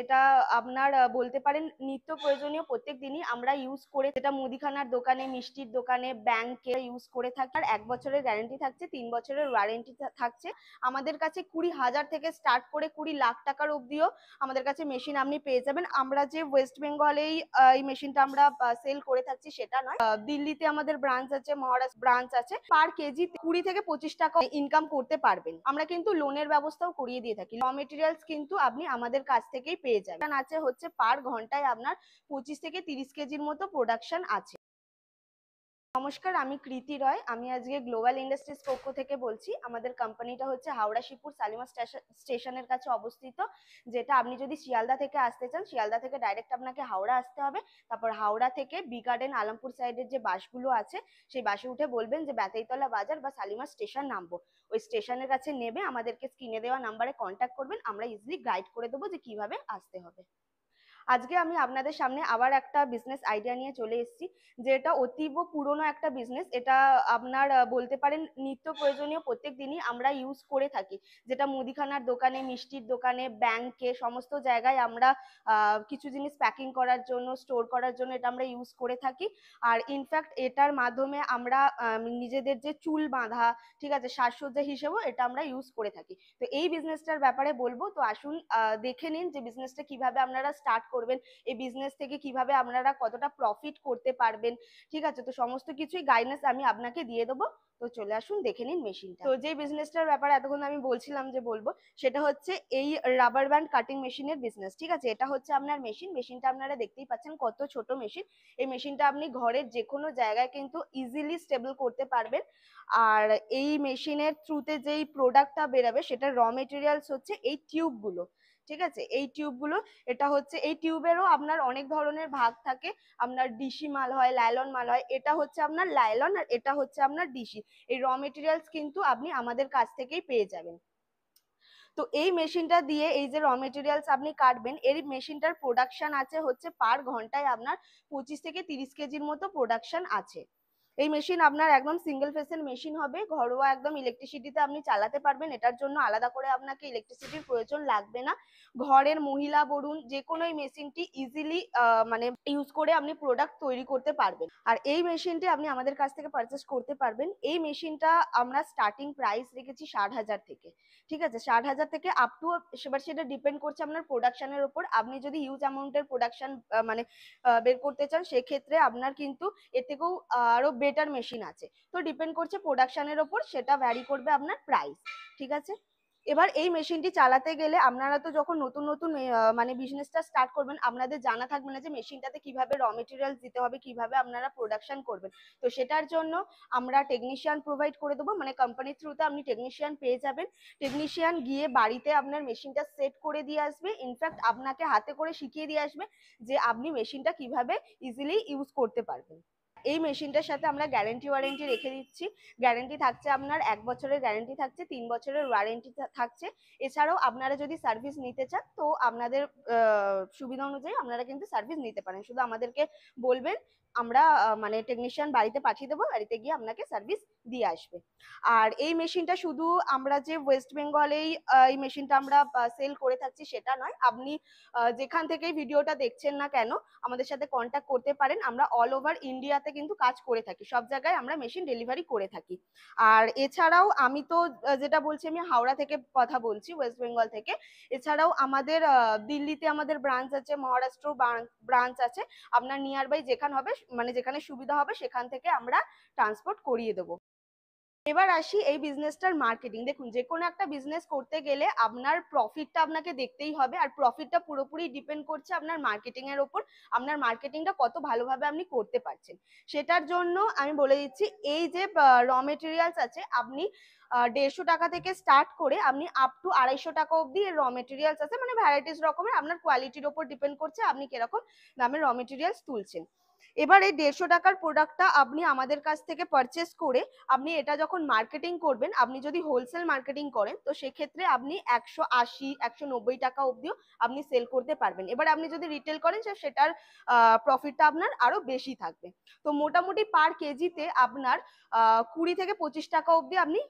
এটা আপনার বলতে পারেন নিত্য প্রয়োজনীয় প্রত্যেক দিনই আমরা ইউজ করে, যেটা মুদিখানার দোকানে, মিষ্টির দোকানে, ব্যাংকে ইউজ করে থাকি। আর 1 বছরের গ্যারেন্টি থাকছে, 3 বছরের ওয়ারেন্টি থাকছে। আমাদের কাছে 20,000 থেকে স্টার্ট করে 20 লাখ টাকার অবধিও আমাদের কাছে মেশিন আপনি পেয়ে যাবেন। আমরা যে ওয়েস্ট বেঙ্গলেই এই মেশিনটা আমরা সেল করে থাকছি সেটা নয়, দিল্লিতে আমাদের ব্রাঞ্চ আছে, মহারাষ্ট্র ব্রাঞ্চ আছে। পার কেজি 20 থেকে 25 টাকা ইনকাম করতে পারবেন। আমরা কিন্তু লোনের ব্যবস্থাও করিয়ে দিয়ে থাকি। র মেটেরিয়ালস কিন্তু আপনি আমাদের কাছ থেকেই পেয়ে যাবেন। আছে হচ্ছে পার ঘন্টায় আপনার 25 থেকে 30 কেজির মতো প্রোডাকশন আছে। নমস্কার, আমি কৃতি রয়। আমি আজকে গ্লোবাল ইন্ডাস্ট্রিজ পক্ষ থেকে বলছি। আমাদের কোম্পানিটা হচ্ছে হাওড়া শিবপুর শালিমার স্টেশনের কাছে অবস্থিত। যেটা আপনি যদি শিয়ালদা থেকে আসতে চান, শিয়ালদা থেকে ডাইরেক্ট আপনাকে হাওড়া আসতে হবে। তারপর হাওড়া থেকে বি গার্ডেন আলমপুর সাইডের যে বাসগুলো আছে সেই বাসে উঠে বলবেন যে বেতাইতলা বাজার বা শালিমার স্টেশন নামবো। ওই স্টেশনের কাছে নেমে আমাদেরকে স্ক্রিনে দেওয়া নাম্বারে কন্ট্যাক্ট করবেন। আমরা ইজিলি গাইড করে দেবো যে কিভাবে আসতে হবে। আজকে আমি আপনাদের সামনে আবার একটা বিজনেস আইডিয়া নিয়ে চলে এসেছি, যেটা অতীব পুরনো একটা বিজনেস। এটা আপনার বলতে পারেন নিত্য প্রয়োজনীয় প্রত্যেক দিনই আমরা ইউজ করে থাকি, যেটা মুদিখানার দোকানে, মিষ্টির দোকানে, ব্যাংকে, সমস্ত জায়গায় আমরা কিছু জিনিস প্যাকিং করার জন্য, স্টোর করার জন্য এটা আমরা ইউজ করে থাকি। আর ইনফ্যাক্ট এটার মাধ্যমে আমরা নিজেদের যে চুল বাঁধা, ঠিক আছে, সাজসজ্জা হিসেবেও এটা আমরা ইউজ করে থাকি। তো এই বিজনেসটার ব্যাপারে বলবো। তো আসুন দেখে নিন যে বিজনেসটা কিভাবে আপনারা স্টার্ট করবেন, এই বিজনেস থেকে কিভাবে আপনারা কতটা প্রফিট করতে পারবেন, ঠিক আছে। তো সমস্ত কিছুই গাইডেন্স আমি আপনাকে দিয়ে দেবো। তো চলে আসুন দেখে নিন মেশিনটা। তো যে বিজনেসটার ব্যাপারে এতক্ষণ আমি বলছিলাম যে বলবো, সেটা হচ্ছে এই রাবার ব্যান্ড কাটিং মেশিনের বিজনেস, ঠিক আছে। এটা হচ্ছে আপনার মেশিনটা আপনারা দেখতেই পাচ্ছেন কত ছোট মেশিন। এই মেশিনটা আপনি ঘরের যে কোনো জায়গায় কিন্তু ইজিলি স্টেবল করতে পারবেন। আর এই মেশিনের থ্রুতে যেই প্রোডাক্টটা বেরোবে সেটার র মেটেরিয়ালস হচ্ছে এই টিউবগুলো, ঠিক আছে। এই টিউবগুলো, এটা হচ্ছে এই টিউবেরও আপনার অনেক ধরনের ভাগ থাকে। আপনার ডিসি মাল হয়, লাইলন মাল হয়। এটা হচ্ছে আপনার লাইলন আর এটা হচ্ছে আপনার ডিসি। এই র মেটেরিয়ালস কিন্তু আপনি আমাদের কাছ থেকেই পেয়ে যাবেন। তো এই মেশিনটা দিয়ে এই যে র মেটেরিয়ালস আপনি কাটবেন, এর মেশিনটার প্রোডাকশন আছে হচ্ছে পার ঘন্টায় আপনার 25 থেকে 30 কেজির মতো প্রোডাকশন আছে। এই মেশিন আপনার একদম সিঙ্গেল ফেসের মেশিন হবে, ঘরোয়া একদম ইলেকট্রিসিটিতে আপনি চালাতে পারবেন। এটার জন্য আলাদা করে আপনাকে ইলেকট্রিসিটির প্রয়োজন লাগবে না। ঘরের মহিলা বলুন, যে কোনো এই মেশিনটি ইজিলি মানে ইউজ করে আপনি প্রোডাক্ট তৈরি করতে পারবেন। আর এই মেশিনটি আপনি আমাদের কাছ থেকে পারচেস করতে পারবেন। এই মেশিনটা আমরা স্টার্টিং প্রাইস রেখেছি 60,000 থেকে, ঠিক আছে। 60,000 থেকে আপ টু, এবার সেটা ডিপেন্ড করছে আপনার প্রোডাকশনের উপর। আপনি যদি হিউজ অ্যামাউন্টের প্রোডাকশন মানে বের করতে চান, সেক্ষেত্রে আপনার কিন্তু এর থেকেও আরো বেটার মেশিন আছে। তো ডিপেন্ড করছে প্রোডাকশনের ওপর, সেটা ভ্যারি করবে আপনার প্রাইস, ঠিক আছে। এবার এই মেশিনটি চালাতে গেলে আপনারা তো যখন নতুন নতুন মানে বিজনেসটা স্টার্ট করবেন, আপনাদের জানা থাকবে না যে মেশিনটাতে কিভাবে র মেটেরিয়ালস দিতে হবে, কিভাবে আপনারা প্রোডাকশন করবেন। তো সেটার জন্য আমরা টেকনিশিয়ান প্রোভাইড করে দেবো, মানে কোম্পানির থ্রুতে আপনি টেকনিশিয়ান পেয়ে যাবেন। টেকনিশিয়ান গিয়ে বাড়িতে আপনার মেশিনটা সেট করে দিয়ে আসবে। ইনফ্যাক্ট আপনাকে হাতে করে শিখিয়ে দিয়ে আসবে যে আপনি মেশিনটা কিভাবে ইজিলি ইউজ করতে পারবেন। এই মেশিনটার সাথে আমরা গ্যারেন্টি ওয়ারেন্টি রেখে দিচ্ছি। গ্যারেন্টি থাকছে আপনার 1 বছরের গ্যারেন্টি থাকছে, 3 বছরের ওয়ারেন্টি থাকছে। এছাড়াও আপনারা যদি সার্ভিস নিতে চান, তো আপনাদের সুবিধা অনুযায়ী আপনারা কিন্তু সার্ভিস নিতে পারেন। শুধু আমাদেরকে বলবেন, আমরা মানে টেকনিশিয়ান বাড়িতে পাঠিয়ে দেবো, বাড়িতে গিয়ে আপনাকে সার্ভিস দিয়ে আসবে। আর এই মেশিনটা শুধু আমরা যে ওয়েস্ট বেঙ্গলেই এই মেশিনটা আমরা সেল করে থাকছি সেটা নয়। আপনি যেখান থেকে ভিডিওটা দেখছেন না কেন, আমাদের সাথে কন্ট্যাক্ট করতে পারেন। আমরা অল ওভার ইন্ডিয়াতে কিন্তু কাজ করে থাকি, সব জায়গায় আমরা মেশিন ডেলিভারি করে থাকি। আর এছাড়াও আমি তো যেটা বলছি, আমি হাওড়া থেকে কথা বলছি, ওয়েস্ট বেঙ্গল থেকে। এছাড়াও আমাদের দিল্লিতে আমাদের ব্রাঞ্চ আছে, মহারাষ্ট্র ব্রাঞ্চ আছে। আপনার নিয়ার বাই যেখানে হবে, মানে যেখানে সুবিধা হবে, সেখান থেকে আমরা ট্রান্সপোর্ট করিয়ে দেবো। এবার আসি এই বিজনেসটার মার্কেটিং। দেখুন, যে কোনো একটা বিজনেস করতে গেলে আপনার প্রফিটটা আপনাকে দেখতেই হবে। আর প্রফিটটা পুরোপুরি ডিপেন্ড করছে আপনার মার্কেটিং এর উপর। আপনার মার্কেটিংটা কত ভালোভাবে আপনি করতে পারছেন, সেটার জন্য আমি বলে দিচ্ছি, এই যে র মেটেরিয়ালস আছে, আপনি 150 টাকা থেকে স্টার্ট করে আপনি আপ টু 250 টাকা অব্দি এর র মেটেরিয়ালস আছে, মানে ভ্যারাইটিস রকমের। আপনার কোয়ালিটির উপর ডিপেন্ড করছে আপনি কিরকম দামের র মেটেরিয়ালস তুলছেন। এবার এই 150 টাকার প্রোডাক্টটা আপনি আমাদের কাছ থেকে পারচেস করে আপনি এটা যখন মার্কেটিং করবেন, আপনি যদি হোলসেল মার্কেটিং করেন, তো সেক্ষেত্রে আপনি 180 190 টাকা অবধিও আপনি সেল করতে পারবেন। এবার আপনি যদি রিটেল করেন, সেটার প্রফিটটা আপনার আরো বেশি থাকবে। তো মোটামুটি পার কেজিতে আপনার 20 থেকে 25 টাকা অবধি আপনি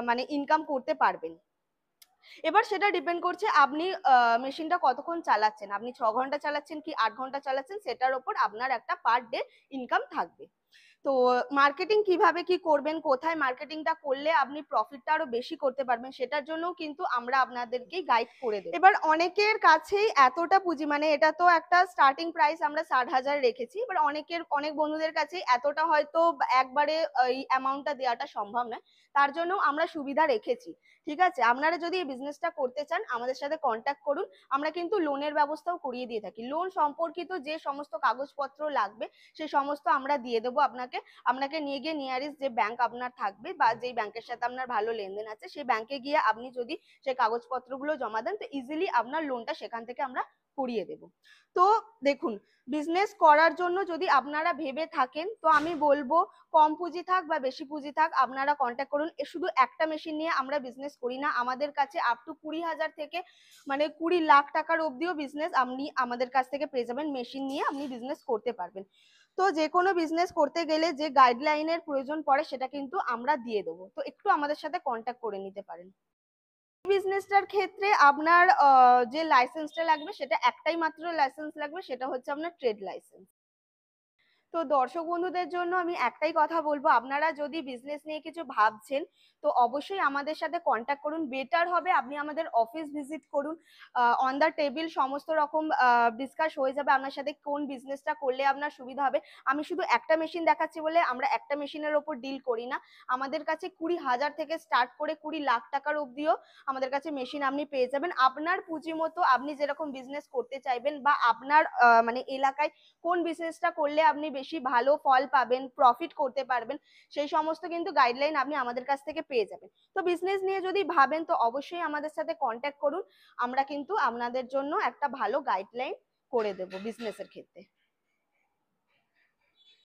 মানে ইনকাম করতে পারবেন। এবার সেটা ডিপেন্ড করছে আপনি মেশিনটা কতক্ষণ চালাচ্ছেন, আপনি 6 ঘন্টা চালাচ্ছেন কি 8 ঘন্টা চালাচ্ছেন, সেটার ওপর আপনার একটা পার ডে ইনকাম থাকবে। তো মার্কেটিং কিভাবে কি করবেন, কোথায় মার্কেটিংটা করলে আপনি প্রফিটটা আরো বেশি করতে পারবেন, সেটার জন্য কিন্তু আমরা আপনাদেরকেই গাইড করে দেব। এবার অনেকের কাছেই এতটা পুঁজি, মানে এটা তো একটা স্টার্টিং প্রাইস আমরা 60,000 রেখেছি, এবার অনেক বন্ধুদের কাছে এতটা হয়তো একবারে এই অ্যামাউন্টটা দেওয়াটা সম্ভব নয়, তার জন্য আমরা সুবিধা রেখেছি। ঠিক আছে, আপনারা যদি এই বিজনেসটা করতে চান আমাদের সাথে কন্ট্যাক্ট করুন, আমরা কিন্তু লোনের ব্যবস্থাও করিয়ে দিয়ে থাকি। লোন সম্পর্কিত যে সমস্ত কাগজপত্র লাগবে সেই সমস্ত আমরা দিয়ে দেবো আপনাকে। আপনাকে নিয়ে গিয়ে নিয়ারেস্ট যে ব্যাংক আপনার থাকবে বা যেই ব্যাংকের সাথে আপনার ভালো লেনদেন আছে সেই ব্যাংকে গিয়ে আপনি যদি সেই কাগজপত্রগুলো জমা দেন তো ইজিলি আপনার লোনটা সেখান থেকে আমরা করিয়ে দেব। তো দেখুন, বিজনেস করার জন্য যদি আপনারা ভেবে থাকেন তো আমি বলবো কম পুঁজি থাক বা বেশি পুঁজি থাক আপনারা কন্ট্যাক্ট করুন। শুধু একটা মেশিন নিয়ে আমরা বিজনেস করি না, আমাদের কাছে আপ টু 20,000 থেকে মানে 20 লাখ টাকার অবধিও বিজনেস আপনি আমাদের কাছ থেকে পেয়ে যাবেন। মেশিন নিয়ে আপনি বিজনেস করতে পারবেন। তো যে কোনো বিজনেস করতে গেলে যে গাইডলাইনের প্রয়োজন পড়ে সেটা কিন্তু আমরা দিয়ে দেবো, তো একটু আমাদের সাথে কন্ট্যাক্ট করে নিতে পারেন। বিজনেসটার ক্ষেত্রে আপনার যে লাইসেন্সটা লাগবে সেটা একটাই মাত্র লাইসেন্স লাগবে, সেটা হচ্ছে আপনার ট্রেড লাইসেন্স। তো দর্শক বন্ধুদের জন্য আমি একটাই কথা বলবো, আপনারা যদি বিজনেস নিয়ে কিছু ভাবছেন তো অবশ্যই আমাদের সাথে কন্ট্যাক্ট করুন। বেটার হবে আপনি আমাদের অফিস ভিজিট করুন, অন দ্য টেবিল সমস্ত রকম ডিসকাস হয়ে যাবে আপনার সাথে কোন বিজনেসটা করলে আপনার সুবিধা হবে। আমি শুধু একটা মেশিন দেখাচ্ছি বলে আমরা একটা মেশিনের ওপর ডিল করি না, আমাদের কাছে 20,000 থেকে স্টার্ট করে 20 লাখ টাকার অবধিও আমাদের কাছে মেশিন আপনি পেয়ে যাবেন। আপনার পুঁজি মতো আপনি যেরকম বিজনেস করতে চাইবেন বা আপনার মানে এলাকায় কোন বিজনেসটা করলে আপনি বেশি ভালো ফল পাবেন, প্রফিট করতে পারবেন, সেই সমস্ত কিন্তু গাইডলাইন আপনি আমাদের কাছ থেকে পেয়ে যাবেন। তো বিজনেস নিয়ে যদি ভাবেন তো অবশ্যই আমাদের সাথে কন্ট্যাক্ট করুন, আমরা কিন্তু আপনাদের জন্য একটা ভালো গাইডলাইন করে দেব বিজনেসের ক্ষেত্রে।